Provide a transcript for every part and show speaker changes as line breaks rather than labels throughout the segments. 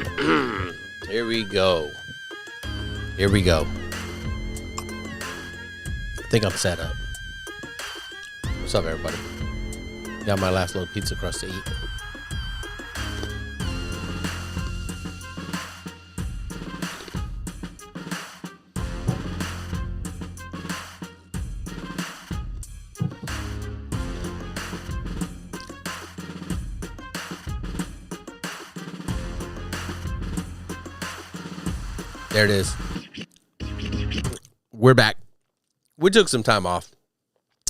Here we go. Here we go. I think I'm set up. What's up, everybody? Got my last little pizza crust to eat. There it is. We're back. We took some time off.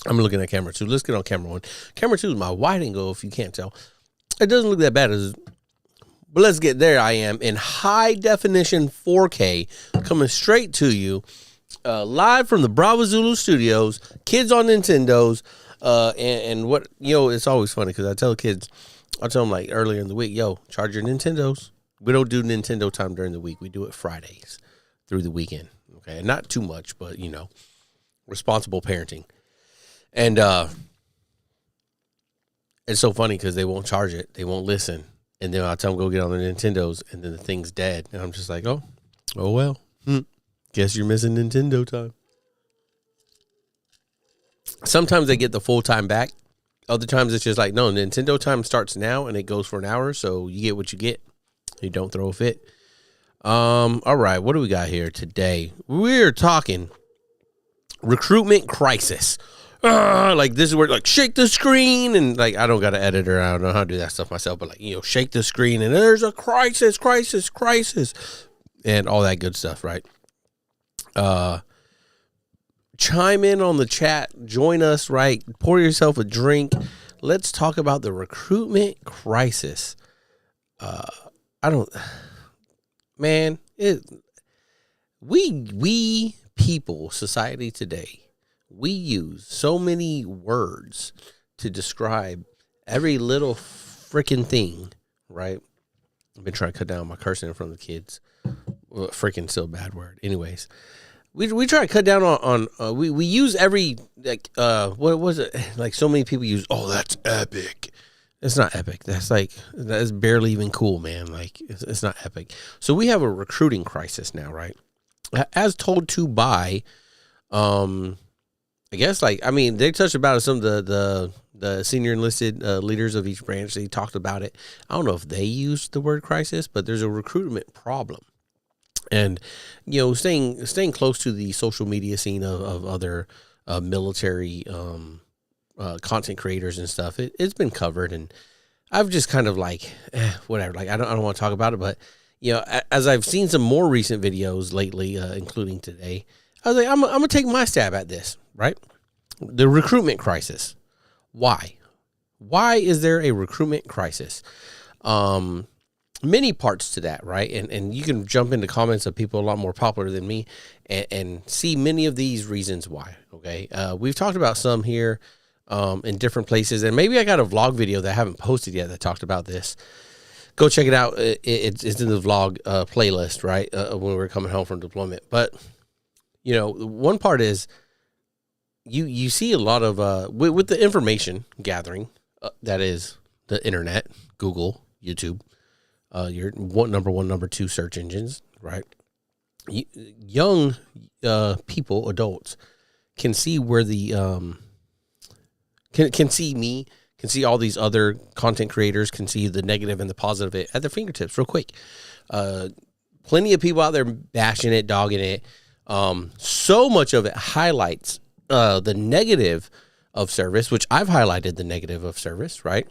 I'm looking at camera 2. Let's get on camera 1. Camera 2 is my wide angle, if you can't tell. It doesn't look that bad, but let's get there. I am in high definition 4K, coming straight to you, live from the Bravo Zulu Studios. Kids on Nintendos, and what, it's always funny because I tell them like earlier in the week, charge your Nintendos. We don't do Nintendo time during the week. We do it Fridays through the weekend. Okay. Not too much, but responsible parenting. And it's so funny because they won't charge it. They won't listen. And then I'll tell them go get on their Nintendos and then the thing's dead. And I'm just like, oh well. Guess you're missing Nintendo time. Sometimes they get the full time back. Other times it's just like, no, Nintendo time starts now and it goes for an hour. So you get what you get. You don't throw a fit. All right, what do we got here today? We're talking recruitment crisis. Like this is where like shake the screen and like I don't got an editor. I don't know how to do that stuff myself, but like shake the screen and there's a crisis, and all that good stuff, right? Chime in on the chat, join us, right? Pour yourself a drink. Let's talk about the recruitment crisis. We people, society today, we use so many words to describe every little freaking thing, right? I've been trying to cut down my cursing in front of the kids. Well, freaking still a bad word. Anyways, we try to cut down on we use every, like, what was it? Like so many people use, oh, that's epic. It's not epic. That's barely even cool, man. Like, it's not epic. So we have a recruiting crisis now, right? As told to by, I guess, they touched about it. Some of the senior enlisted leaders of each branch, they talked about it. I don't know if they used the word crisis, but there's a recruitment problem. And, staying close to the social media scene of other military content creators and stuff, it's been covered, and I've just kind of like whatever, like I don't want to talk about it, but as I've seen some more recent videos lately, including today, I was like, I'm gonna take my stab at this, right? The recruitment crisis. Why is there a recruitment crisis? Many parts to that, right? And you can jump into comments of people a lot more popular than me and see many of these reasons why. Okay, we've talked about some here in different places, and maybe I got a vlog video that I haven't posted yet that talked about this. Go check it out. It's in the vlog playlist, right? When we're coming home from deployment. But one part is you see a lot of with the information gathering that is the internet, Google, YouTube, your number 1, number 2 search engines, right? Young people, adults, can see where the can see me, can see all these other content creators, can see the negative and the positive at their fingertips real quick. Plenty of people out there bashing it, dogging it. So much of it highlights the negative of service, which I've highlighted the negative of service, right?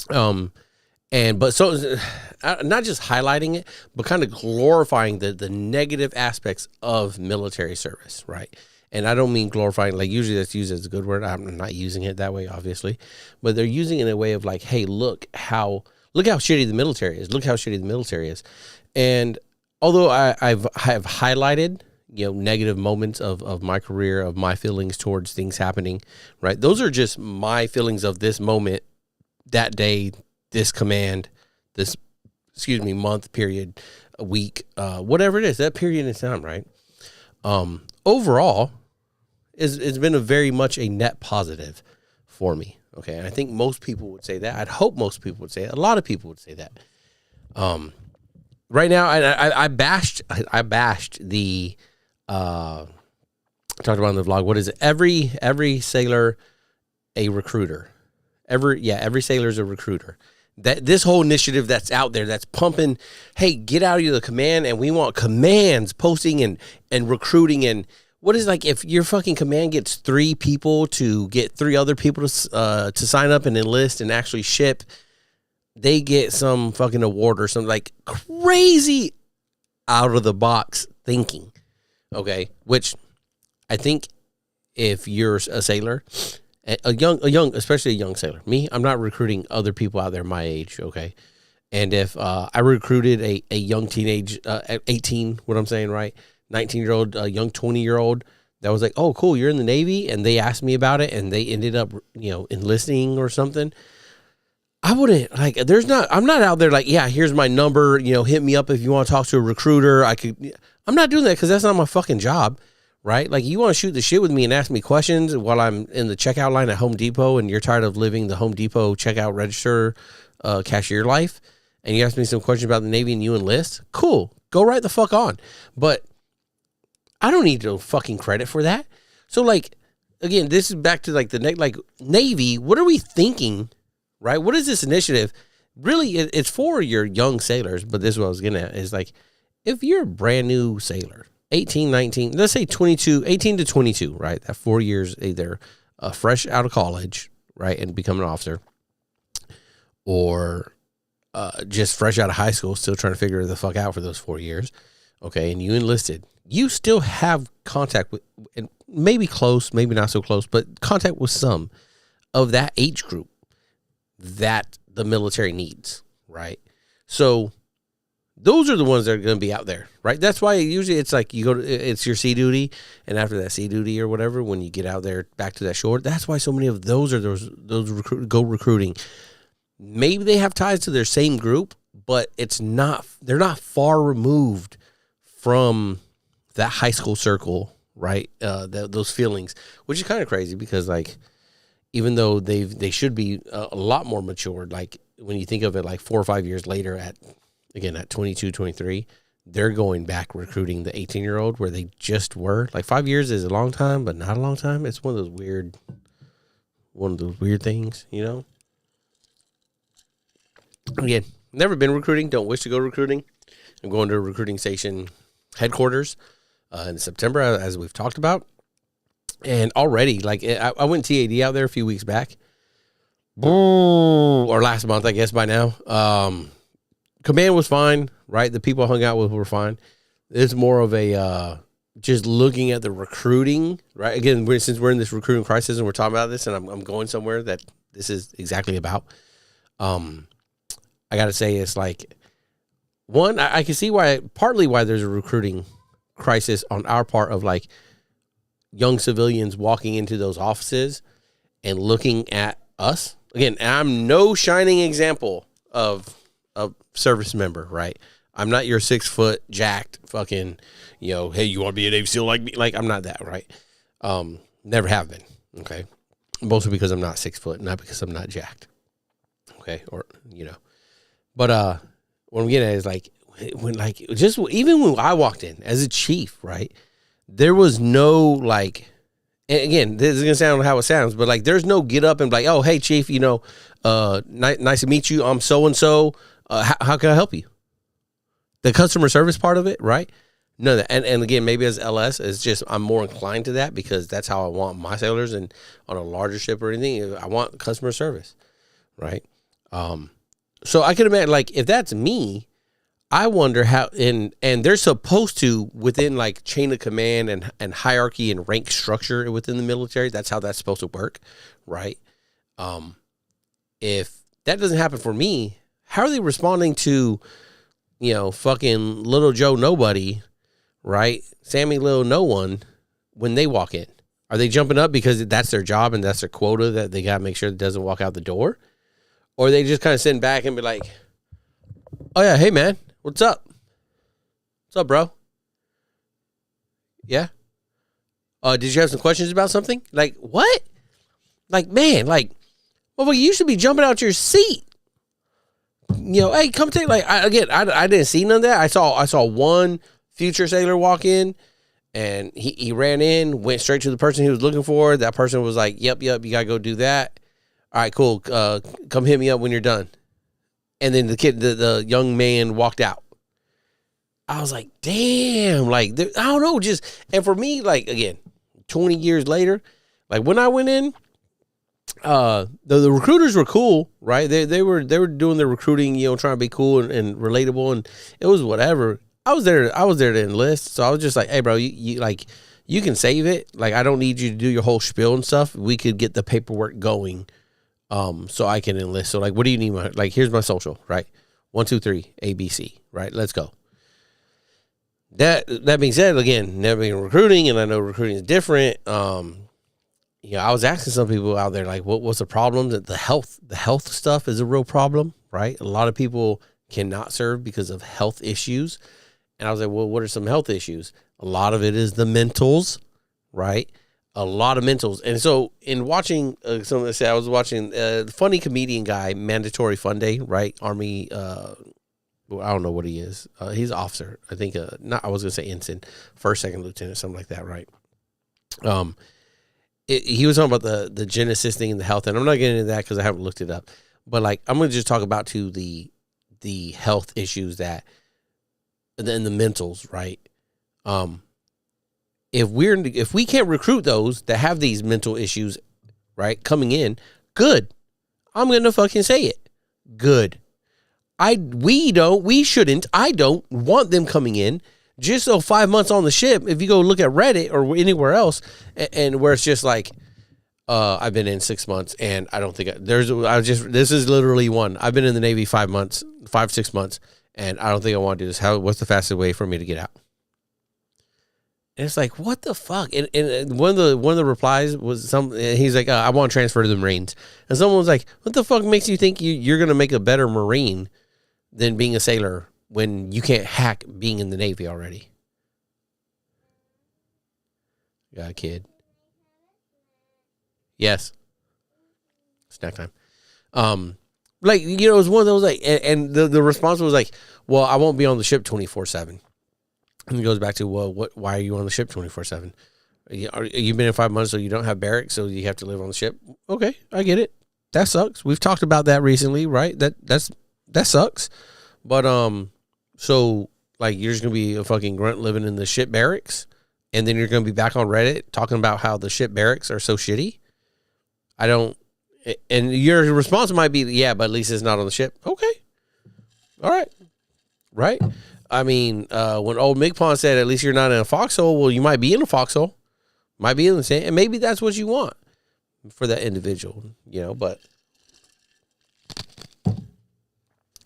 But not just highlighting it, but kind of glorifying the negative aspects of military service, right? And I don't mean glorifying, like usually that's used as a good word. I'm not using it that way, obviously, but they're using it in a way of like, hey, look how shitty the military is. Look how shitty the military is. And although I have highlighted, negative moments of my career, of my feelings towards things happening, right? Those are just my feelings of this moment, that day, this command, this, month, period, a week, whatever it is, that period in time, right? Overall, it's been a very much a net positive for me. Okay. And I think most people would say that. I'd hope most people would say it. A lot of people would say that. right now, I bashed the talked about in the vlog. What is it? Every sailor a recruiter. Every sailor is a recruiter. That this whole initiative that's out there that's pumping, hey, get out of the command, and we want commands posting and recruiting. And what is, like, if your fucking command gets 3 people to get 3 other people to sign up and enlist and actually ship, they get some fucking award or something, like crazy out of the box thinking. Okay, which I think if you're a sailor, a young, especially a young sailor, me, I'm not recruiting other people out there my age. Okay. And if I recruited a young teenage, 18, what I'm saying, right? 19-year-old, young 20-year-old that was like, oh, cool, you're in the Navy. And they asked me about it and they ended up, enlisting or something. I wouldn't, like, I'm not out there like, yeah, here's my number, hit me up if you want to talk to a recruiter. I'm not doing that because that's not my fucking job. Right? Like, you want to shoot the shit with me and ask me questions while I'm in the checkout line at Home Depot and you're tired of living the Home Depot checkout register cashier life, and you ask me some questions about the Navy and you enlist, cool, go right the fuck on. But I don't need no fucking credit for that. So, like, again, this is back to like Navy, what are we thinking, right? What is this initiative? Really, it's for your young sailors, but this is what I was getting at, is like, if you're a brand new sailor, 18, 19, let's say 22, 18 to 22, right? That 4 years, either fresh out of college, right, and become an officer, or just fresh out of high school, still trying to figure the fuck out for those 4 years, okay, and you enlisted. You still have contact with, and maybe close, maybe not so close, but contact with some of that age group that the military needs, right? So those are the ones that are going to be out there, right? That's why usually it's like it's your sea duty, and after that sea duty or whatever, when you get out there back to that shore, that's why so many of those are those go recruiting. Maybe they have ties to their same group, but they're not far removed from that high school circle, right? Those feelings, which is kind of crazy because, like, even though they should be a lot more matured, like when you think of it, like 4 or 5 years later at 22, 23, they're going back recruiting the 18-year-old where they just were. Like, 5 years is a long time, but not a long time. It's one of those weird things, Again, never been recruiting. Don't wish to go recruiting. I'm going to a recruiting station headquarters in September, as we've talked about. And already, like, I went TAD out there a few weeks back. Or last month, I guess, by now. Command was fine, right? The people I hung out with were fine. It's more of a just looking at the recruiting, right? Again, since we're in this recruiting crisis and we're talking about this, and I'm going somewhere that this is exactly about. I got to say, it's like, one, I can see partly why there's a recruiting crisis on our part of, like, young civilians walking into those offices and looking at us. Again, I'm no shining example of a service member, right? I'm not your 6 foot jacked fucking, hey, you want to be a Navy SEAL like me? Like, I'm not that, right? Never have been. Okay. Mostly because I'm not 6 foot, not because I'm not jacked. Okay. Or, but, what I'm getting at is, like, even when I walked in as a chief, right? There was no, like, and again, this is going to sound how it sounds, but, like, there's no get up and be like, oh, hey, chief, nice to meet you. I'm so-and-so. How can I help you? The customer service part of it, right? No, and again, maybe as LS, it's just I'm more inclined to that because that's how I want my sailors, and on a larger ship or anything, I want customer service, right? So I can imagine, like, if that's me, I wonder how, and they're supposed to, within, like, chain of command and hierarchy and rank structure within the military, that's how that's supposed to work, right? If that doesn't happen for me, how are they responding to, fucking little Joe Nobody, right? Sammy Little No One, when they walk in? Are they jumping up because that's their job and that's their quota that they got to make sure it doesn't walk out the door? Or are they just kind of sitting back and be like, oh, yeah, hey, man, what's up? What's up, bro? Yeah? Did you have some questions about something? Like, what? Like, man, like, well, you should be jumping out your seat hey, come take, like, I didn't see none of that. I saw one future sailor walk in, and he ran in, went straight to the person he was looking for. That person was like, yep, you got to go do that. All right, cool. Come hit me up when you're done. And then the young man walked out. I was like, damn, like, I don't know, just, and for me, like, again, 20 years later, like, when I went in, the recruiters were cool, right? They were doing their recruiting, trying to be cool and relatable, and it was whatever. I was there to enlist, so I was just like, hey, bro, you like, you can save it. Like, I don't need you to do your whole spiel and stuff. We could get the paperwork going, so I can enlist. So, like, what do you need? Like, here's my social, right? 1, 2, 3, ABC, right? Let's go. That being said, again, never been recruiting, and I know recruiting is different. I was asking some people out there, like, what's the problem? That the health stuff is a real problem, right? A lot of people cannot serve because of health issues. And I was like, well, what are some health issues? A lot of it is the mentals, right? A lot of mentals. And so in watching, I was watching the funny comedian guy, Mandatory Fun Day, right? Army, I don't know what he is. He's an officer. I think, I was going to say ensign, first, second lieutenant, something like that, right? He was talking about the genesis thing and the health, and I'm not getting into that because I haven't looked it up. But, like, I'm going to just talk about the health issues that, and then the mentals, right? If we can't recruit those that have these mental issues, right, coming in, good. I'm going to fucking say it. Good. I don't want them coming in just so 5 months on the ship. If you go look at Reddit or anywhere else, and where it's just like, I've been in 6 months and I don't think this is literally one. I've been in the Navy 5 months, 6 months, and I don't think I want to do this. What's the fastest way for me to get out? And it's like, what the fuck? And one of the replies was he's like, I want to transfer to the Marines. And someone was like, what the fuck makes you think you're going to make a better Marine than being a sailor when you can't hack being in the Navy already? Got a kid. Yes. Snack time. Like, it was one of those, like, and the response was like, well, I won't be on the ship 24/7. And it goes back to, well, why are you on the ship 24/7? You've been in 5 months, so you don't have barracks, so you have to live on the ship. Okay, I get it. That sucks. We've talked about that recently, right? That sucks. But so, like, you're just gonna be a fucking grunt living in the ship barracks, and then you're gonna be back on Reddit talking about how the ship barracks are so shitty. And your response might be, yeah, but at least it's not on the ship. Okay, all right, right. I mean, when old Migpon said, at least you're not in a foxhole, well, you might be in a foxhole, might be in the sand, and maybe that's what you want for that individual, but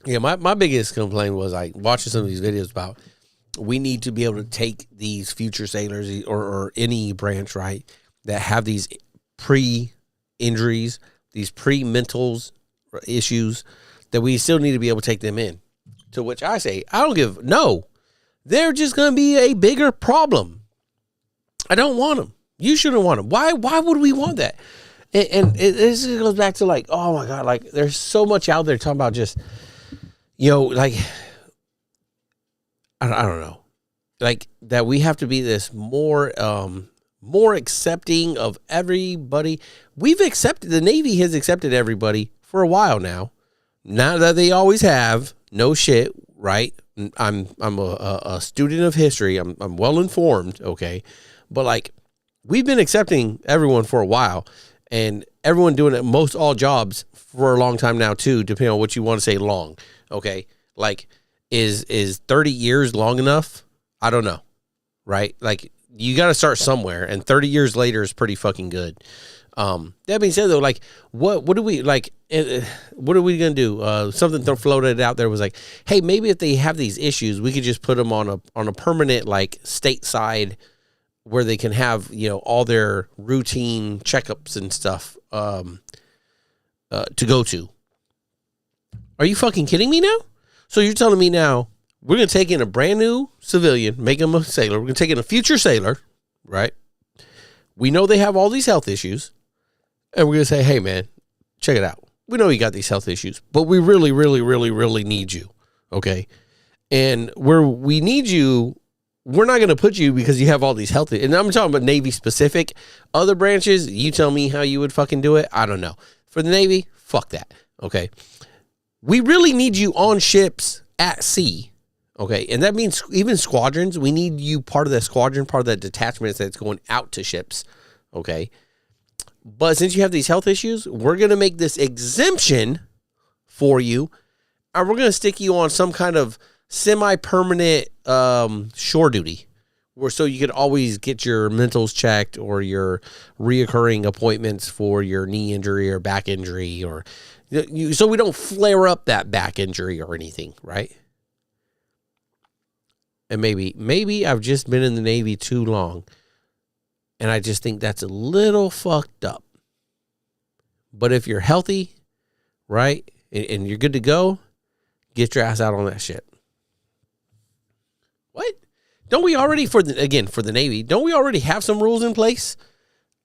yeah, my biggest complaint was, like, watching some of these videos about, we need to be able to take these future sailors or any branch, right, that have these pre-injuries, these pre-mentals issues, that we still need to be able to take them in. To which I say, no. They're just going to be a bigger problem. I don't want them. You shouldn't want them. Why would we want that? And this goes back to, like, oh my God, like, there's so much out there talking about just, like, I don't know, like, that we have to be this more accepting of everybody. The Navy has accepted everybody for a while now. Not that they always have. No shit, right? I'm a student of history. I'm well informed, okay? But, like, we've been accepting everyone for a while, and everyone doing it, most all jobs for a long time now too, depending on what you want to say long, okay? Like, is 30 years long enough? I don't know, right? Like, you got to start somewhere, and 30 years later is pretty fucking good. That being said, though, like, what are we gonna do? Something floated out there was like, hey, maybe if they have these issues, we could just put them on a permanent, like, stateside, where they can have, all their routine checkups and stuff to go to. Are you fucking kidding me now? So you're telling me now we're gonna take in a brand new civilian, make him a sailor. We're gonna take in a future sailor, right? We know they have all these health issues. And we're going to say, hey, man, check it out. we know you got these health issues, but we really, really, really, really need you. Okay. And where we need you, we're not going to put you because you have all these health. And I'm talking about Navy specific. Other branches, you tell me how you would fucking do it. I don't know. For the Navy, fuck that. Okay. We really need you on ships at sea. Okay. And that means even squadrons, we need you part of that squadron, part of that detachment that's going out to ships. Okay. But since you have these health issues, we're going to make this exemption for you. And we're going to stick you on some kind of semi-permanent shore duty, where so you could always get your mentals checked or your reoccurring appointments for your knee injury or back injury, or so we don't flare up that back injury or anything, right? And maybe I've just been in the Navy too long, and I just think that's a little fucked up. But if you're healthy, right, and you're good to go, get your ass out on that shit. What? Don't we already, for the Navy, don't we already have some rules in place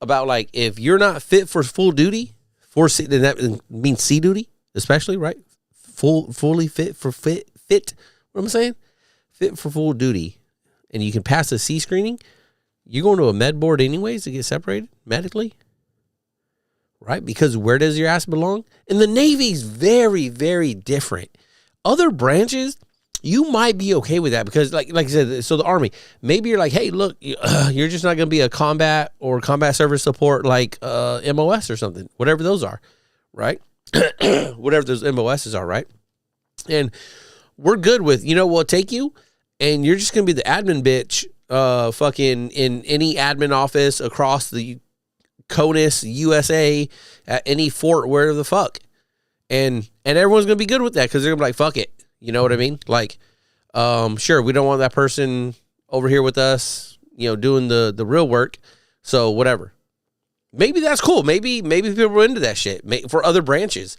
about, like, if you're not fit for full duty, then that means sea duty, especially, right? Fully fit. What am I saying? Fit for full duty. And you can pass a sea screening. You're going to a med board anyways to get separated medically, right? Because where does your ass belong? And the Navy's very, very different. Other branches, you might be okay with that because, like I said, so the Army, maybe you're like, hey, look, you're just not going to be a combat or combat service support like MOS or something, whatever those are, right? Whatever those MOSs are, right? And we're good with, we'll take you, and you're just going to be the admin bitch fucking in any admin office across the CONUS, USA, at any fort, wherever the fuck. And everyone's going to be good with that because they're going to be like, fuck it. You know what I mean? Like, sure, we don't want that person over here with us, doing the real work. So whatever. Maybe that's cool. Maybe people are into that shit for other branches.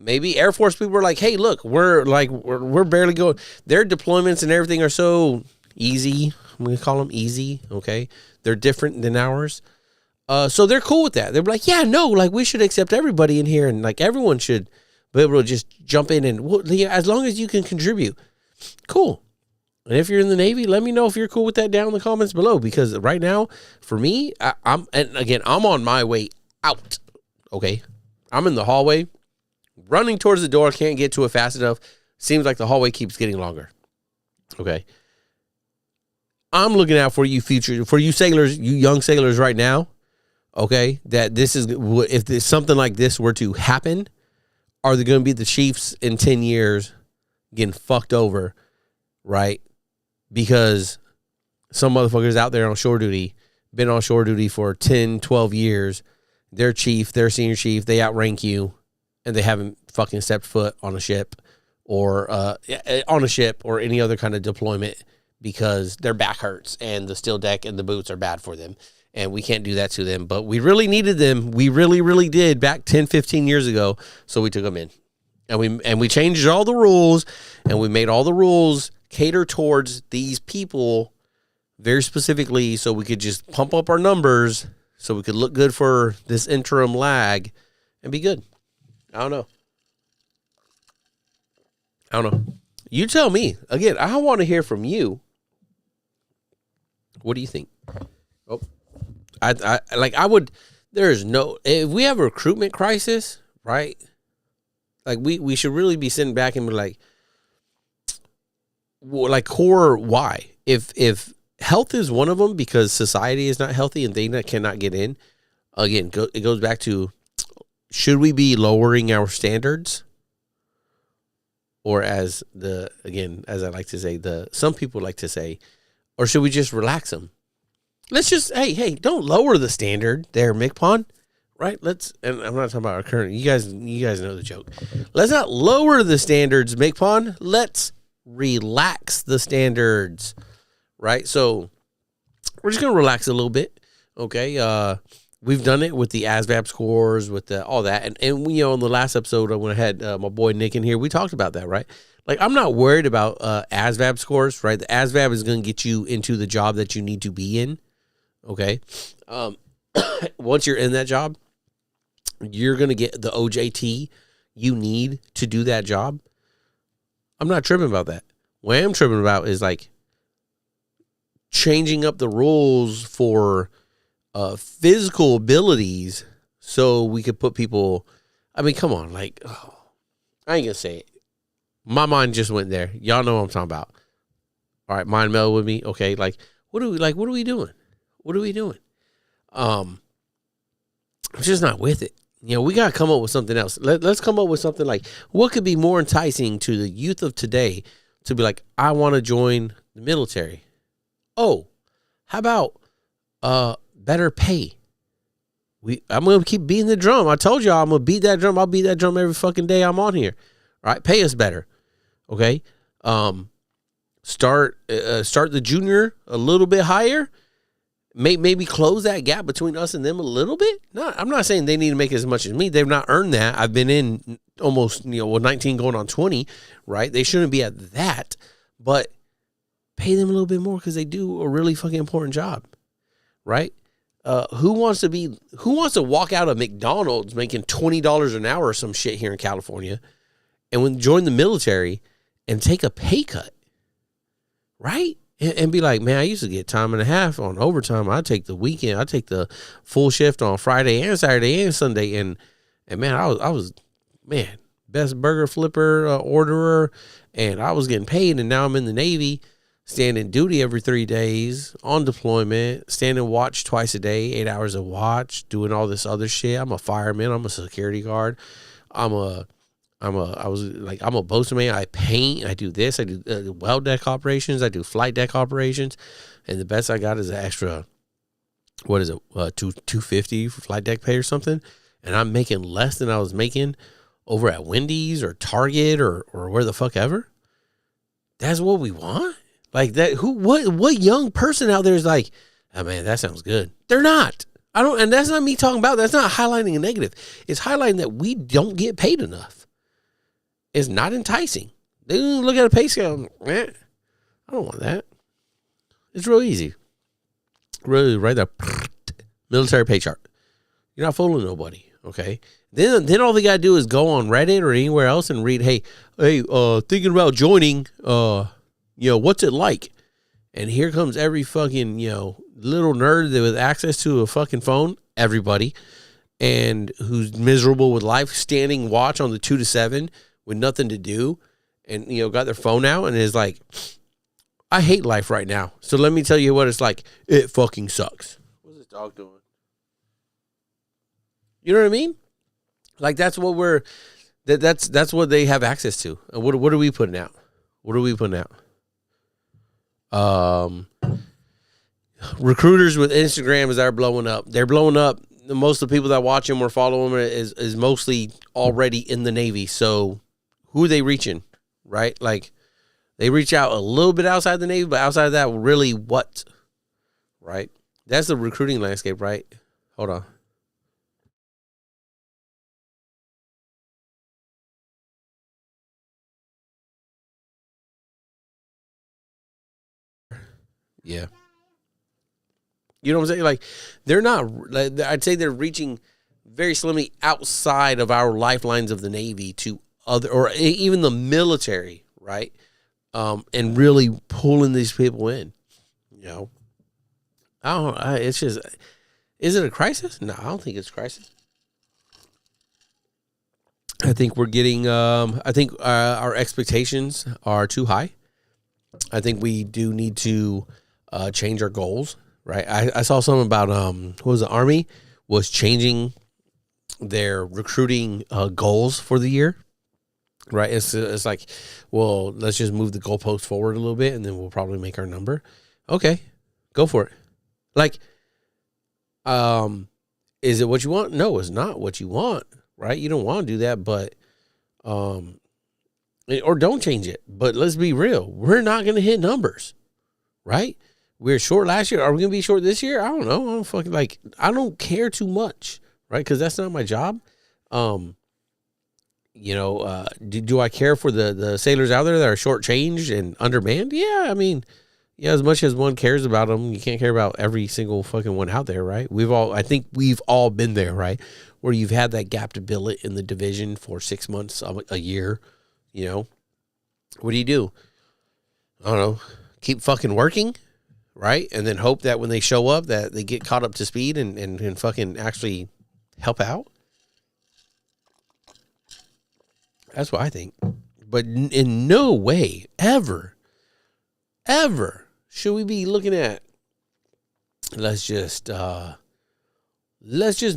Maybe Air Force people are like, hey, look, we're barely going. Their deployments and everything are so easy. I'm going to call them easy. Okay. They're different than ours. So they're cool with that. They're like, yeah, no, like we should accept everybody in here. And like everyone should be able to just jump in and as long as you can contribute. Cool. And if you're in the Navy, let me know if you're cool with that down in the comments below, because right now for me, I'm on my way out. Okay. I'm in the hallway running towards the door. Can't get to it fast enough. Seems like the hallway keeps getting longer. Okay. I'm looking out for you sailors, you young sailors right now. Okay. That if something like this were to happen, are they going to be the Chiefs in 10 years getting fucked over, right? Because some motherfuckers out there on shore duty, been on shore duty for 10, 12 years. They're chief, they're senior chief, they outrank you, and they haven't fucking stepped foot on a ship or any other kind of deployment because their back hurts and the steel deck and the boots are bad for them. And we can't do that to them, but we really needed them. We really, really did back 10, 15 years ago. So we took them in, and we changed all the rules, and we made all the rules cater towards these people very specifically. So we could just pump up our numbers so we could look good for this interim lag and be good. I don't know. You tell me. Again, I want to hear from you. What do you think? Oh. If we have a recruitment crisis, right? Like we should really be sitting back and be like core why? If health is one of them because society is not healthy and they cannot get in, again, it goes back to, should we be lowering our standards? Or as I like to say, some people like to say, or should we just relax them? Let's just, hey, don't lower the standard there, McPon, right? And I'm not talking about our current, you guys know the joke. Let's not lower the standards, McPon. Let's relax the standards, right? So we're just going to relax a little bit, okay? We've done it with the ASVAB scores, with all that. And in the last episode when I had my boy Nick in here, we talked about that, right? Like, I'm not worried about ASVAB scores, right? The ASVAB is going to get you into the job that you need to be in. Okay. Once you're in that job, you're going to get the OJT. you need to do that job, I'm not tripping about that. What I am tripping about is like changing up the rules for physical abilities so we could put people. I mean, come on, like, oh, I ain't gonna say it. My mind just went there. Y'all know what I'm talking about. All right, mind meld with me. Okay, like, what are we doing? What are we doing? I'm just not with it. You know, we gotta come up with something else. Let's come up with something like what could be more enticing to the youth of today to be like, I want to join the military. Oh, how about better pay? I'm gonna keep beating the drum. I told y'all I'm gonna beat that drum. I'll beat that drum every fucking day I'm on here. All right, pay us better. Okay. Start the junior a little bit higher. Maybe close that gap between us and them a little bit. No, I'm not saying they need to make as much as me. They've not earned that. I've been in almost 19 going on 20, right? They shouldn't be at that, but pay them a little bit more because they do a really fucking important job, right? Who wants to walk out of McDonald's making $20 an hour or some shit here in California and join the military and take a pay cut, right? And be like, man, I used to get time and a half on overtime. I take the weekend. I take the full shift on Friday and Saturday and Sunday. And man, I was best burger flipper orderer, and I was getting paid. And now I'm in the Navy, standing duty every 3 days on deployment, standing watch twice a day, 8 hours of watch, doing all this other shit. I'm a fireman. I'm a security guard. I'm a boatsman man. I paint. I do this. I do well deck operations. I do flight deck operations, and the best I got is an extra. What is it? $250 for flight deck pay or something, and I'm making less than I was making over at Wendy's or Target or where the fuck ever. That's what we want. Like that. What young person out there is like, oh man, that sounds good. They're not. And that's not me talking about. That's not highlighting a negative. It's highlighting that we don't get paid enough. It's not enticing. They look at a pay scale. Man, I don't want that. It's real easy. Really, right there. Military pay chart. You're not fooling nobody. Okay. Then all they gotta do is go on Reddit or anywhere else and read, hey, thinking about joining, what's it like? And here comes every fucking, little nerd with access to a fucking phone, everybody, and who's miserable with life, standing watch on the 2 to 7 with nothing to do, and got their phone out and is like, I hate life right now. So let me tell you what it's like. It fucking sucks. What's this dog doing? You know what I mean? Like that's what that's what they have access to. And what are we putting out? What are we putting out? Recruiters with Instagram are blowing up. They're blowing up. Most of the people that watch them or follow them is mostly already in the Navy. So who are they reaching, right? Like they reach out a little bit outside the Navy, but outside of that, really what, right? That's the recruiting landscape, right? Hold on. Yeah. You know what I'm saying? Like they're not, I'd say they're reaching very slimly outside of our lifelines of the Navy to other, or even the military, right? And really pulling these people in, I don't know. It's just, is it a crisis? No, I don't think it's a crisis. I think we're getting, our expectations are too high. I think we do need to change our goals, right? I saw something about, what was the Army was changing their recruiting goals for the year. Right. It's like, well, let's just move the goalpost forward a little bit and then we'll probably make our number. Okay, go for it. Like, is it what you want? No, it's not what you want. Right. You don't want to do that, but, or don't change it. But let's be real. We're not going to hit numbers. Right. We were short last year. Are we going to be short this year? I don't know. I don't care too much. Right. Cause that's not my job. Do I care for the sailors out there that are shortchanged and undermanned? Yeah, I mean, Yeah, as much as one cares about them, you can't care about every single fucking one out there, right? I think we've all been there, right? Where you've had that gap to billet in the division for 6 months, a year, you know? What do? I don't know. Keep fucking working, right? And then hope that when they show up that they get caught up to speed and fucking actually help out. That's what I think. But in no way, ever should we be looking at, let's just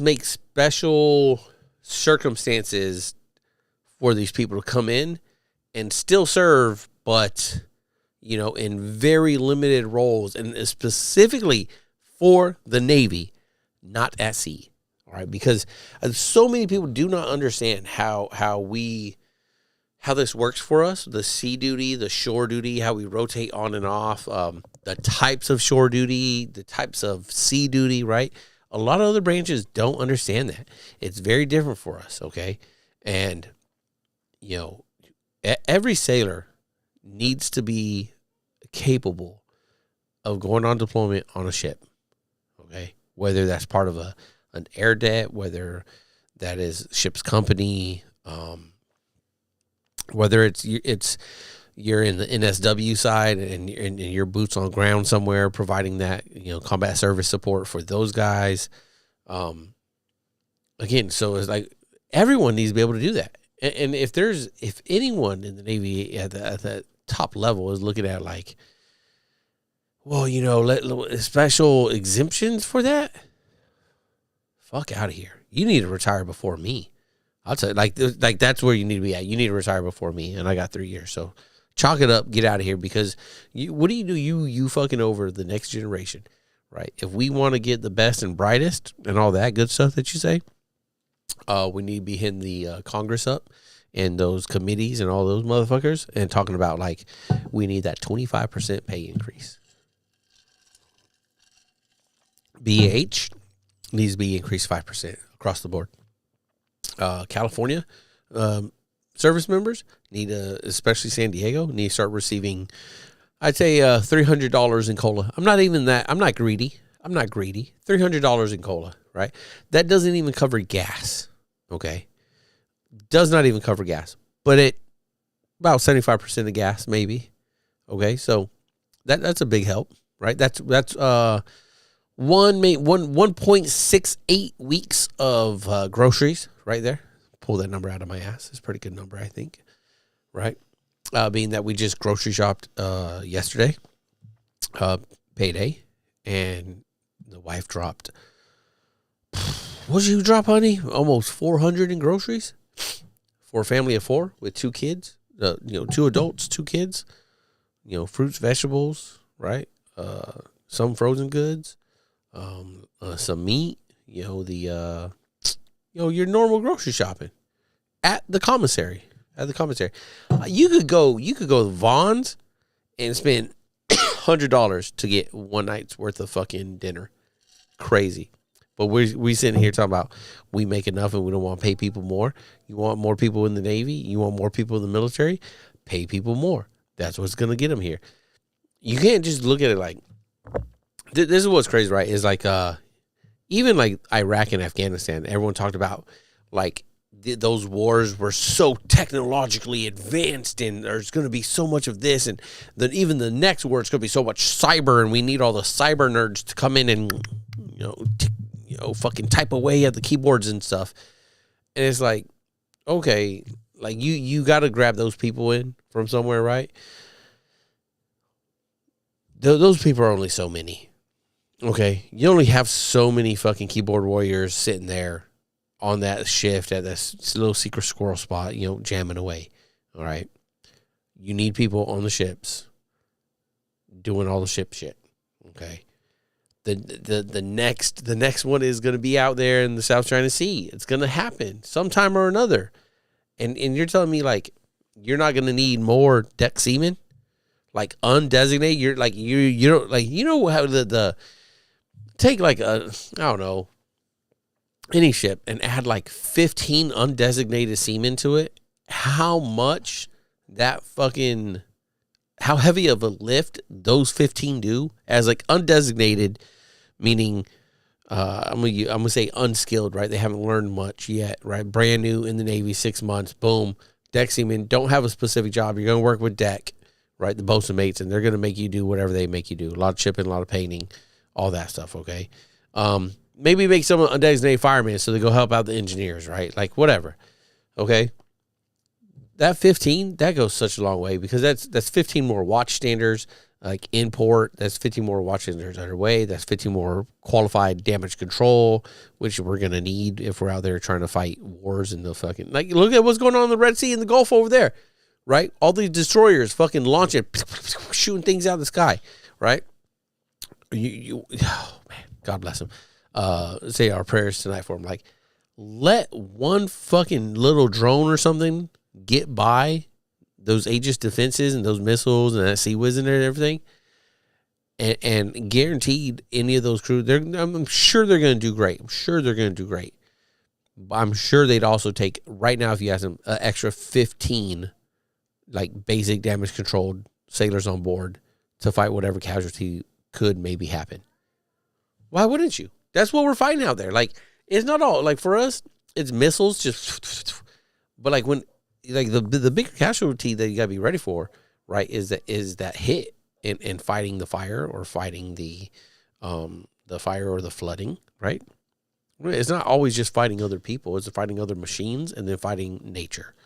make special circumstances for these people to come in and still serve, but, you know, in very limited roles, and specifically for the Navy, not at sea. All right, because so many people do not understand how this works for us, the sea duty, the shore duty, how we rotate on and off, the types of shore duty, the types of sea duty, right? A lot of other branches don't understand that. It's very different for us, okay? And, you know, every sailor needs to be capable of going on deployment on a ship, okay? Whether that's part of an air det, whether that is ship's company, whether it's you're in the NSW side and your boots on ground somewhere providing that, you know, combat service support for those guys. Again, so it's like everyone needs to be able to do that. And if anyone in the Navy at the top level is looking at like, well, you know, special exemptions for that, fuck out of here. You need to retire before me. I'll tell you, like that's where you need to be at. You need to retire before me, and I got 3 years. So chalk it up, get out of here, because what do? You fucking over the next generation, right? If we want to get the best and brightest and all that good stuff that you say, we need to be hitting the Congress up and those committees and all those motherfuckers and talking about, like, we need that 25% pay increase. BH needs to be increased 5% across the board. California service members need especially San Diego, need to start receiving, I'd say, $300 in COLA. I'm not greedy. $300 in COLA, right? That doesn't even cover gas. Okay. Does not even cover gas, but about 75% of gas, maybe. Okay. So that's a big help, right? That's 1.68 weeks of groceries right there. Pull that number out of my ass. It's a pretty good number, I think. Right? Being that we just grocery shopped yesterday, payday, and the wife dropped, what did you drop, honey? Almost 400 in groceries for a family of 4 with 2 kids. 2 adults, 2 kids. Fruits, vegetables, right? Some frozen goods. Some meat, your normal grocery shopping at the commissary. You could go to Vaughn's and spend $100 to get one night's worth of fucking dinner. Crazy. But we sitting here talking about we make enough and we don't want to pay people more. You want more people in the Navy? You want more people in the military? Pay people more. That's what's going to get them here. You can't just look at it like, this is what's crazy, right? Is like, even like Iraq and Afghanistan, everyone talked about like those wars were so technologically advanced and there's going to be so much of this. And then even the next war, it's going to be so much cyber and we need all the cyber nerds to come in and, fucking type away at the keyboards and stuff. And it's like, okay, like you got to grab those people in from somewhere, right? Those people are only so many. Okay, you only have so many fucking keyboard warriors sitting there on that shift at this little secret squirrel spot, jamming away. All right, you need people on the ships doing all the ship shit. Okay, the next one is going to be out there in the South China Sea. It's going to happen sometime or another, and you're telling me like you're not going to need more deck seamen, like undesignated. You're like you don't like how the take like I don't know, any ship and add like 15 undesignated seamen to it. How much that fucking how heavy of a lift those 15 do as like undesignated, meaning I'm gonna say unskilled, right? They haven't learned much yet, right? Brand new in the Navy, 6 months, boom, deck seaman, don't have a specific job. You're gonna work with deck, right? The bosun mates, and they're gonna make you do whatever they make you do. A lot of chipping, a lot of painting, all that stuff. Okay, maybe make someone undesignated fireman so they go help out the engineers, right? Like whatever. Okay, that 15 that goes such a long way because that's 15 more watch standers. Like in port, that's 15 more watch standards underway. That's 15 more qualified damage control, which we're going to need if we're out there trying to fight wars in the fucking, like, look at what's going on in the Red Sea and the Gulf over there, right? All these destroyers fucking launching, shooting things out of the sky, right? Oh man, God bless them. Say our prayers tonight for them. Like, let one fucking little drone or something get by those Aegis defenses and those missiles and that Sea Whizzing and everything, and guaranteed any of those crews, I'm sure they're going to do great. I'm sure they're going to do great. But I'm sure they'd also take, right now, if you ask them, an extra 15, like, basic damage controlled sailors on board to fight whatever casualty could maybe happen. Why wouldn't you? That's what we're fighting out there. Like, it's not all, like, for us, it's missiles, just, but like when, like the bigger casualty that you gotta be ready for, right, is that hit in fighting the fire or fighting the fire or the flooding, right? It's not always just fighting other people; it's fighting other machines and then fighting nature.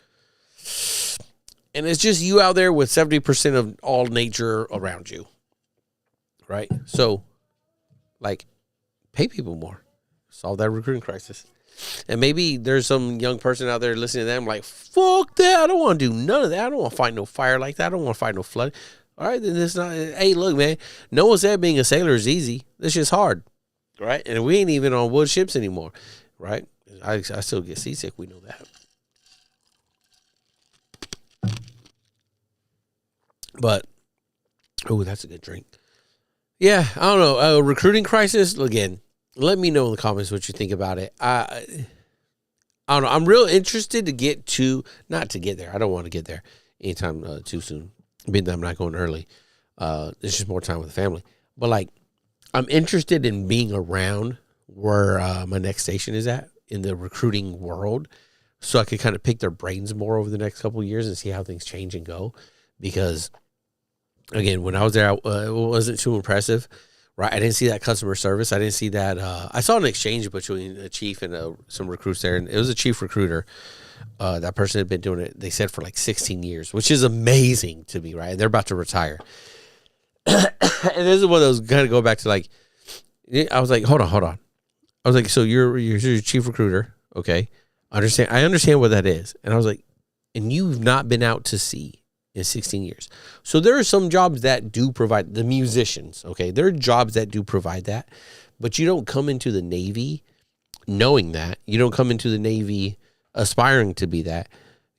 And it's just you out there with 70% of all nature around you, right? So, like, pay people more, solve that recruiting crisis. And maybe there's some young person out there listening to them like, fuck that. I don't want to do none of that. I don't want to fight no fire like that. I don't want to fight no flood. All right, then it's not. Hey, look, man, no one said being a sailor is easy. This shit's hard, right? And we ain't even on wood ships anymore, right? I still get seasick. We know that. But, oh, that's a good drink. Yeah, I don't know. Recruiting crisis, again. Let me know in the comments what you think about it. I don't know. I'm real interested to not to get there. I don't want to get there anytime too soon. Being that I'm not going early. It's just more time with the family. But like, I'm interested in being around where my next station is at in the recruiting world, so I could kind of pick their brains more over the next couple of years and see how things change and go. Because again, when I was there, it wasn't too impressive. Right, I didn't see that customer service. I didn't see that. I saw an exchange between a chief and some recruits there, and it was a chief recruiter. That person had been doing it, they said, for like 16 years, which is amazing to me, right? And they're about to retire. And this is one of those, kind of go back to like, I was like, hold on. I was like, so you're chief recruiter, okay? I understand what that is. And I was like, and you've not been out to sea in 16 years. So there are some jobs that do provide, the musicians, okay? There are jobs that do provide that, but you don't come into the Navy knowing that. You don't come into the Navy aspiring to be that.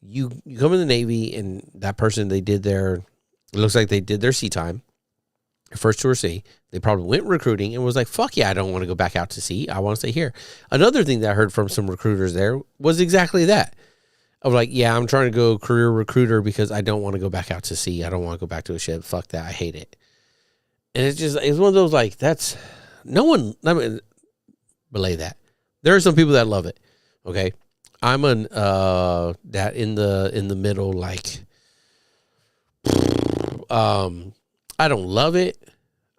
You come in the Navy, and that person, it looks like they did their sea time, first tour sea. They probably went recruiting and was like, fuck yeah, I don't want to go back out to sea. I want to stay here. Another thing that I heard from some recruiters there was exactly that. Of like, yeah, I'm trying to go career recruiter because I don't want to go back out to sea. I don't want to go back to a ship. Fuck that. I hate it. And it's one of those, like, that's, no one, I mean, belay that. There are some people that love it. Okay. I'm that in the middle, like, I don't love it.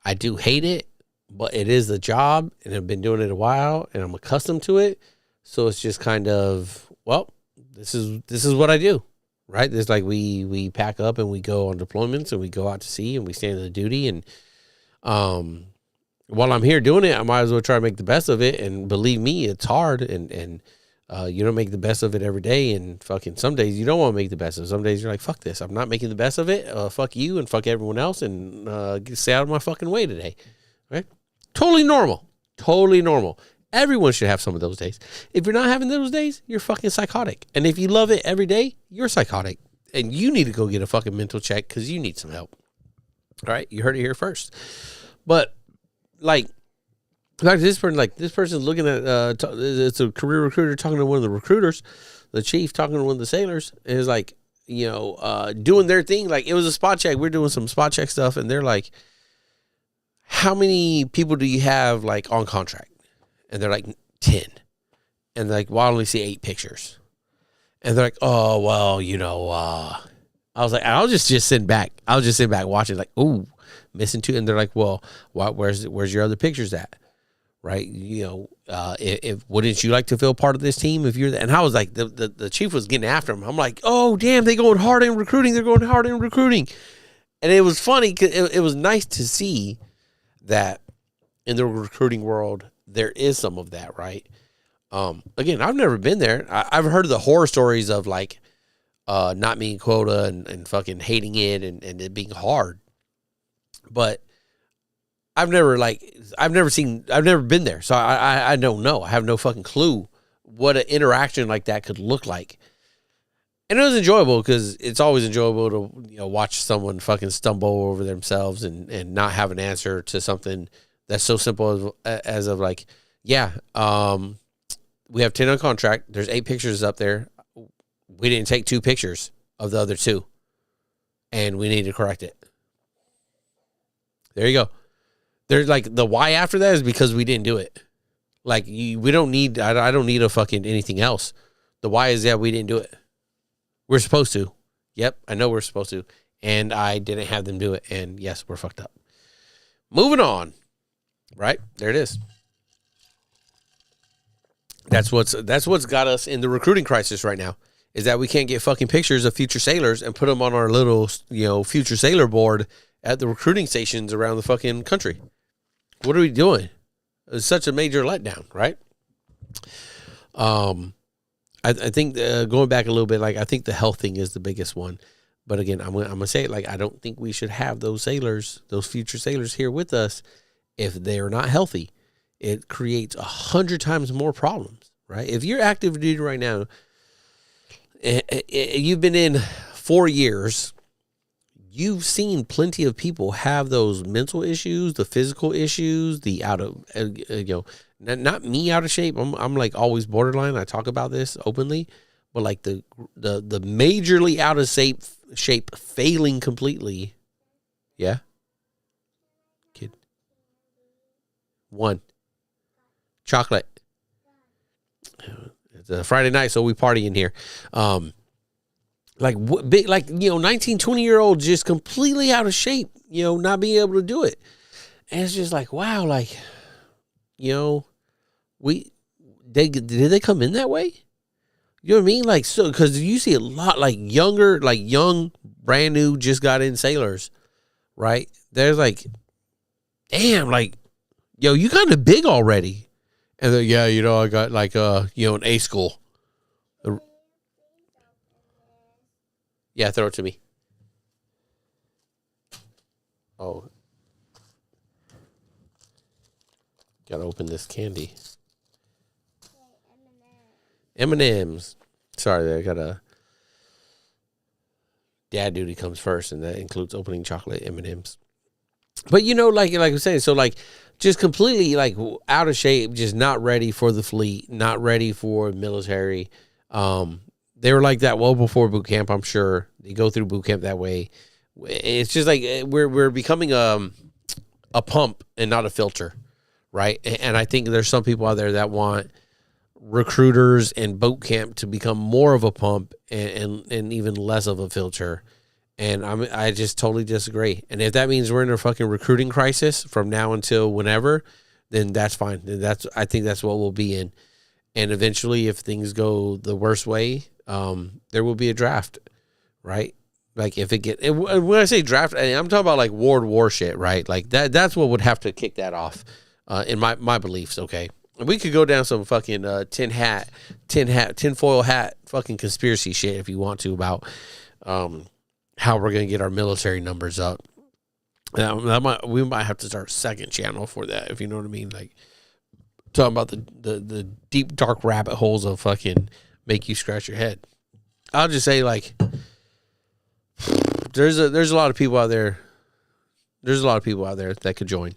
I do hate it, but it is the job, and I've been doing it a while, and I'm accustomed to it. So it's just kind of, well, this is what I do, right? It's like we pack up and we go on deployments and we go out to sea and we stand in the duty. And while I'm here doing it, I might as well try to make the best of it. And believe me, it's hard, and you don't make the best of it every day. And fucking some days you don't want to make the best of it. Some days you're like, fuck this. I'm not making the best of it. Fuck you and fuck everyone else, and stay out of my fucking way today. Right? Totally normal. Totally normal. Everyone should have some of those days. If you're not having those days, you're fucking psychotic. And if you love it every day, you're psychotic. And you need to go get a fucking mental check because you need some help. All right? You heard it here first. But, like this person's looking at, it's a career recruiter talking to one of the recruiters, the chief talking to one of the sailors, and is like, doing their thing. Like, it was a spot check. We're doing some spot check stuff, and they're like, how many people do you have, like, on contract? And they're like, 10. And they're like, well, I only see 8 pictures. And they're like, oh, well, I was like, I'll just sit back. I'll just sit back watching, like, ooh, missing 2. And they're like, well, where's your other pictures at? Right? If wouldn't you like to feel part of this team if you're and I was like, the chief was getting after him. I'm like, oh, damn, they going hard in recruiting. They're going hard in recruiting. And it was funny because it was nice to see that in the recruiting world, there is some of that, right? Again, I've never been there. I've heard of the horror stories of, like, not meeting quota and fucking hating it and it being hard. But I've never been there. So I don't know. I have no fucking clue what an interaction like that could look like. And it was enjoyable because it's always enjoyable to, watch someone fucking stumble over themselves and not have an answer to something that's so simple as of like, yeah, we have 10 on contract. There's 8 pictures up there. We didn't take 2 pictures of the other 2, and we need to correct it. There you go. There's like the why after that is because we didn't do it. Like, we don't need, I don't need a fucking anything else. The why is, we didn't do it. We're supposed to. Yep, I know we're supposed to. And I didn't have them do it. And yes, we're fucked up. Moving on. Right? There it is. That's what's got us in the recruiting crisis right now. Is that we can't get fucking pictures of future sailors and put them on our little, future sailor board at the recruiting stations around the fucking country. What are we doing? It's such a major letdown, right? I think going back a little bit, like, I think the health thing is the biggest one. But again, I'm gonna say it, like, I don't think we should have those future sailors here with us if they are not healthy. It creates 100 times more problems, right? If you're active duty right now, you've been in 4 years, you've seen plenty of people have those mental issues, the physical issues, the out of, not me out of shape. I'm like always borderline. I talk about this openly, but like the majorly out of shape failing completely. Yeah. Kid. 1. Chocolate. It's a Friday night, so we party in here. 19, 20-year-old just completely out of shape, not being able to do it. And it's just like, wow, like, did they come in that way? You know what I mean? Like, so, because you see a lot, like, young, brand new, just got in sailors, right? There's like, damn, like, yo, you kind of big already. And then, yeah, I got like, an A school. Yeah, throw it to me. Oh. Gotta open this candy. M&M's. Sorry, I got dad duty comes first, and that includes opening chocolate M&M's. But like I was saying, so like just completely like out of shape, just not ready for the fleet, not ready for military. They were like that well before boot camp, I'm sure. They go through boot camp that way. It's just like we're becoming a pump and not a filter, right? And I think there's some people out there that want recruiters and boot camp to become more of a pump and even less of a filter. And I just totally disagree. And if that means we're in a fucking recruiting crisis from now until whenever, then that's fine. I think that's what we'll be in. And eventually, if things go the worst way, there will be a draft, right? Like if it get, and when I say draft, I'm talking about like World War shit, right? Like that's what would have to kick that off, in my beliefs. Okay. And we could go down some fucking tinfoil hat fucking conspiracy shit if you want to about, how we're going to get our military numbers up. We might have to start a second channel for that, if you know what I mean. Like talking about the deep dark rabbit holes of fucking make you scratch your head. I'll just say, like, there's a lot of people out there. There's a lot of people out there that could join,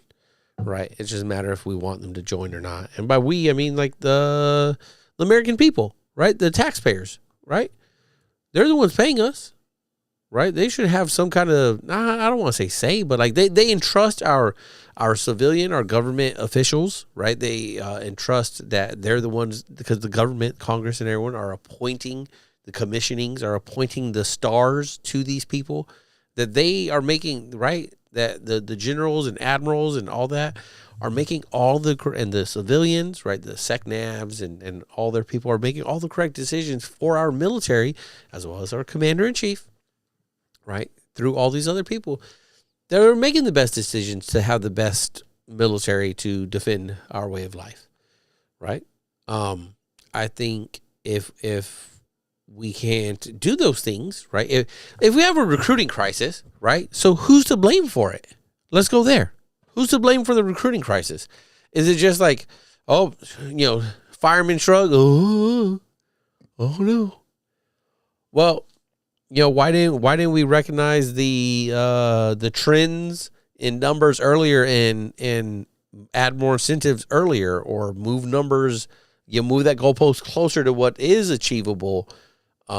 right? It's just a matter if we want them to join or not. And by we, I mean like the American people, right? The taxpayers, right? They're the ones paying us. right? They should have some kind of, I don't want to say, but like they entrust our our government officials, right? They entrust that they're the ones, because the government, Congress and everyone are appointing, the commissionings are appointing the stars to these people, that they are making, right? That the generals and admirals and all that are making and the civilians, right? The SecNavs and all their people are making all the correct decisions for our military, as well as our commander in chief, right? Through all these other people. They're making the best decisions to have the best military to defend our way of life, right? I think if we can't do those things, right? If we have a recruiting crisis, right? So who's to blame for it? Let's go there. Who's to blame for the recruiting crisis? Is it just like, oh, fireman shrug? Oh no. Well, why didn't we recognize the trends in numbers earlier and add more incentives earlier, or move numbers? Move that goalpost closer to what is achievable. You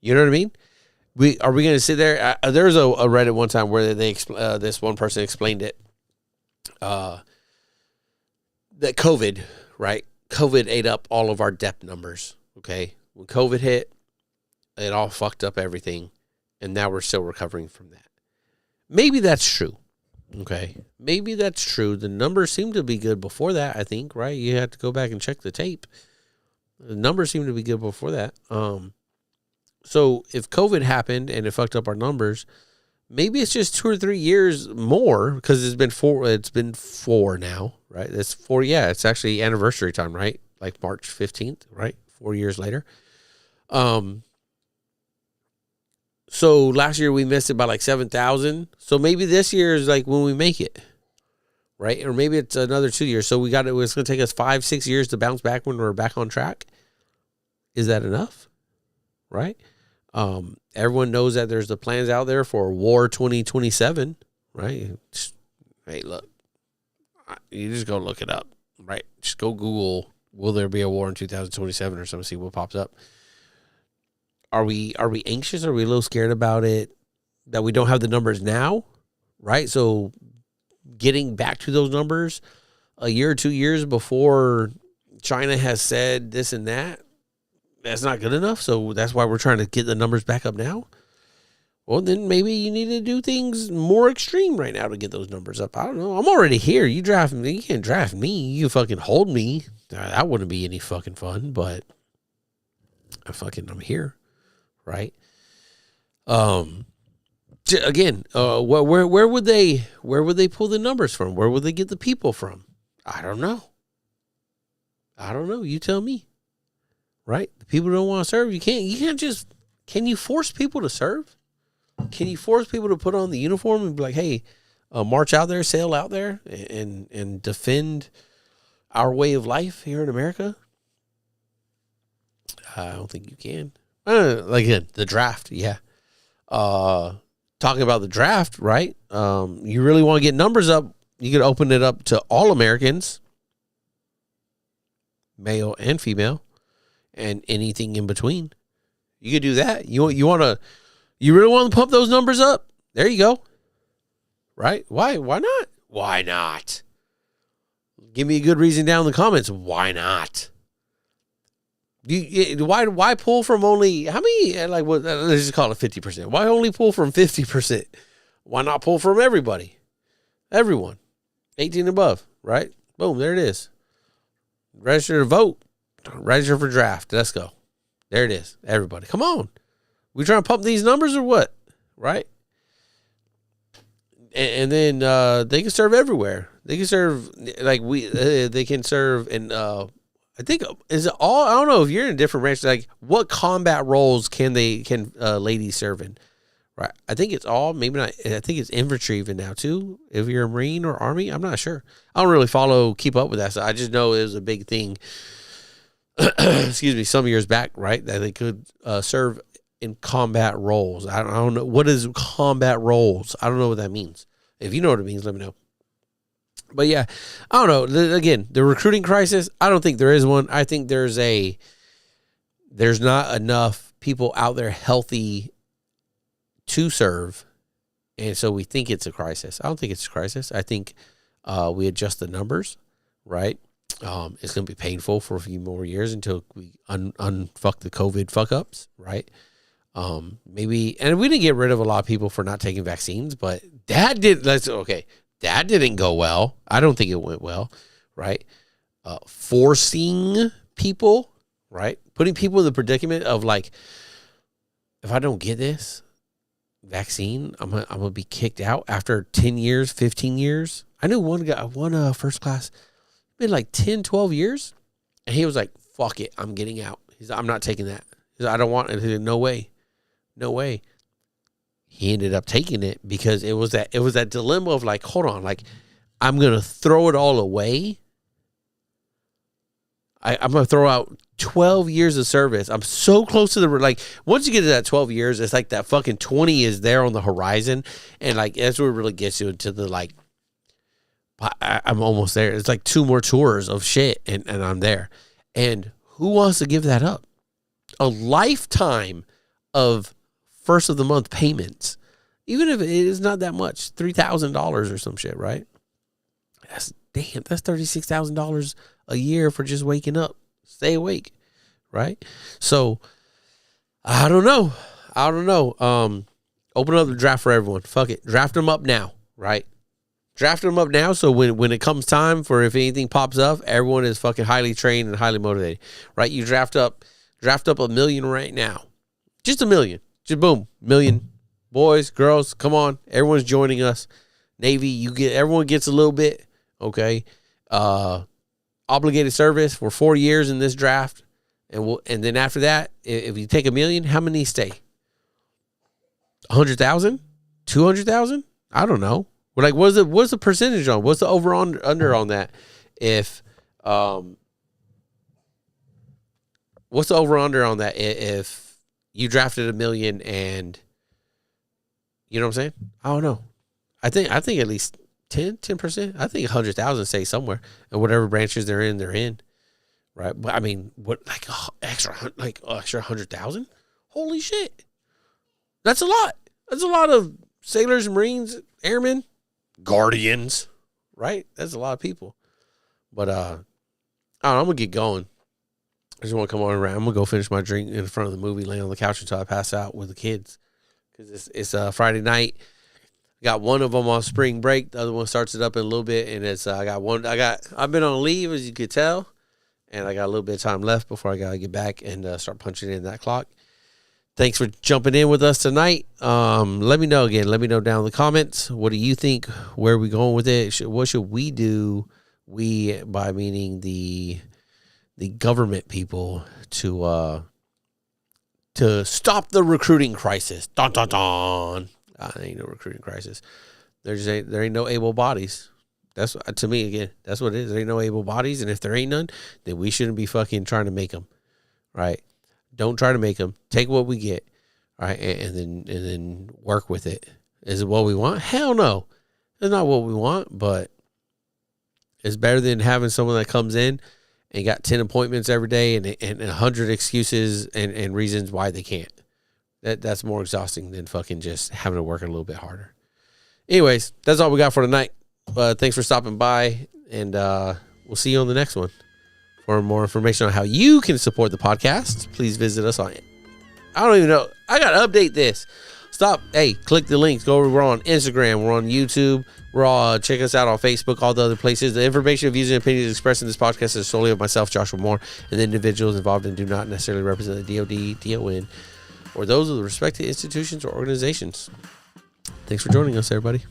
know what I mean? Are we going to sit there? There's a Reddit one time where this one person explained it. That COVID, right? COVID ate up all of our depth numbers. Okay, when COVID hit, it all fucked up everything, and now we're still recovering from that. Maybe that's true. Okay, maybe that's true. The numbers seem to be good before that, I think, right? You have to go back and check the tape. The numbers seem to be good before that. So if COVID happened and it fucked up our numbers, maybe it's just 2 or 3 years more, because it's been four now, right? It's 4. Yeah, it's actually anniversary time, right? Like March 15th, right? 4 years later. So last year we missed it by like 7,000. So maybe this year is like when we make it, right? Or maybe it's another 2 years. So it's going to take us 5-6 years to bounce back when we're back on track. Is that enough? Right? Everyone knows that there's the plans out there for War 2027, right? Hey, look, you just go look it up, right? Just go Google, will there be a war in 2027 or something, see what pops up. Are we anxious? Are we a little scared about it, that we don't have the numbers now, right? So getting back to those numbers a year or 2 years before China has said this and that's not good enough. So that's why we're trying to get the numbers back up now. Well, then maybe you need to do things more extreme right now to get those numbers up. I don't know. I'm already here. You draft me. You can't draft me. You fucking hold me. That wouldn't be any fucking fun, but I'm here. Right. Again, where would they pull the numbers from? Where would they get the people from? I don't know. You tell me. Right? The people don't want to serve. You can't just, can you force people to serve? Can you force people to put on the uniform and be like, hey, march out there, sail out there and defend our way of life here in America? I don't think you can. Again, the draft. Yeah. Talking about the draft, right? You really want to get numbers up, you could open it up to all Americans, male and female, and anything in between. You could do that. You really want to pump those numbers up? There you go. Right? Why not? Why not? Give me a good reason down in the comments. Why not? Why pull from only, how many, like, what? Let's just call it 50%. Why only pull from 50%? Why not pull from everybody? Everyone. 18 and above, right? Boom, there it is. Register to vote. Register for draft. Let's go. There it is. Everybody. Come on. We trying to pump these numbers or what? Right? And then they can serve everywhere. They can serve, like, they can serve in, I think, is it all, I don't know if you're in a different branch, like, what combat roles can ladies serve in? Right. I think it's all, maybe not, I think it's infantry even now too. If you're a Marine or Army, I'm not sure. I don't really keep up with that. So I just know it was a big thing, excuse me, some years back, right? That they could serve in combat roles. I don't know. What is combat roles? I don't know what that means. If you know what it means, let me know. But yeah, I don't know. Again, the recruiting crisis, I don't think there is one. I think there's not enough people out there healthy to serve. And so we think it's a crisis. I don't think it's a crisis. I think we adjust the numbers, right? It's going to be painful for a few more years until we unfuck the COVID fuck ups, right? Maybe, and we didn't get rid of a lot of people for not taking vaccines, but that didn't go well. I don't think it went well, right? Forcing people, right? Putting people in the predicament of like, if I don't get this vaccine, I'm gonna be kicked out after 10 years, 15 years. I knew one guy, first class, been like 10, 12 years. And he was like, fuck it, I'm getting out. He's like, I'm not taking that. He's like, I don't want it. He's like, no way. He ended up taking it because it was that dilemma of like, hold on, like I'm going to throw it all away. I'm going to throw out 12 years of service. I'm so close to like, once you get to that 12 years, it's like that fucking 20 is there on the horizon. And like, that's where it really gets you into the, like, I'm almost there. It's like 2 more tours of shit and I'm there. And who wants to give that up? A lifetime of first of the month payments, even if it is not that much, $3,000 or some shit, right? That's $36,000 a year for just waking up. Stay awake, right? So I don't know. Open up the draft for everyone. Fuck it. Draft them up now, right? Draft them up now so when it comes time for if anything pops up, everyone is fucking highly trained and highly motivated, right? You draft up $1 million right now. Just $1 million. Just boom, $1 million. Boys, girls, come on. Everyone's joining us. Navy, everyone gets a little bit, okay? Obligated service for 4 years in this draft. And then after that, if you take $1 million, how many stay? 100,000? 200,000? I don't know. Like, what's the percentage on? What's the over under on that? If what's the over under on that? If you drafted $1 million and you know what I'm saying? I don't know. I think at least 10%. I think 100,000 stay somewhere, and whatever branches they're in, right? But I mean, what extra 100,000? Holy shit, that's a lot. That's a lot of sailors, Marines, airmen, guardians, right? That's a lot of people. But I don't know, I'm gonna get going. I just want to come on around. I'm gonna go finish my drink in front of the movie, lay on the couch until I pass out with the kids, because it's Friday night. Got one of them on spring break. The other one starts it up in a little bit, and it's I've been on leave, as you could tell, and I got a little bit of time left before I gotta get back and start punching in that clock. Thanks for jumping in with us tonight. Let me know again. Let me know down in the comments. What do you think? Where are we going with it? What should we do? We, by meaning the government people, to stop the recruiting crisis. Dun dun dun. There ain't no recruiting crisis. There ain't no able bodies. That's, to me, again, that's what it is. There ain't no able bodies, and if there ain't none, then we shouldn't be fucking trying to make them, right? Don't try to make them. Take what we get, right, and then work with it. Is it what we want? Hell no, it's not what we want. But it's better than having someone that comes in and got 10 appointments every day and 100 excuses and reasons why they can't. That's more exhausting than fucking just having to work a little bit harder. Anyways, that's all we got for tonight. Thanks for stopping by, and we'll see you on the next one. For more information on how you can support the podcast, please visit us on it. I don't even know. I got to update this. Stop. Hey, click the links. Go. We're on Instagram. We're on YouTube. We're all, check us out on Facebook, all the other places. The information, views, and opinions expressed in this podcast is solely of myself, Joshua Moore, and the individuals involved and do not necessarily represent the DOD, DON, or those of the respected institutions or organizations. Thanks for joining us, everybody.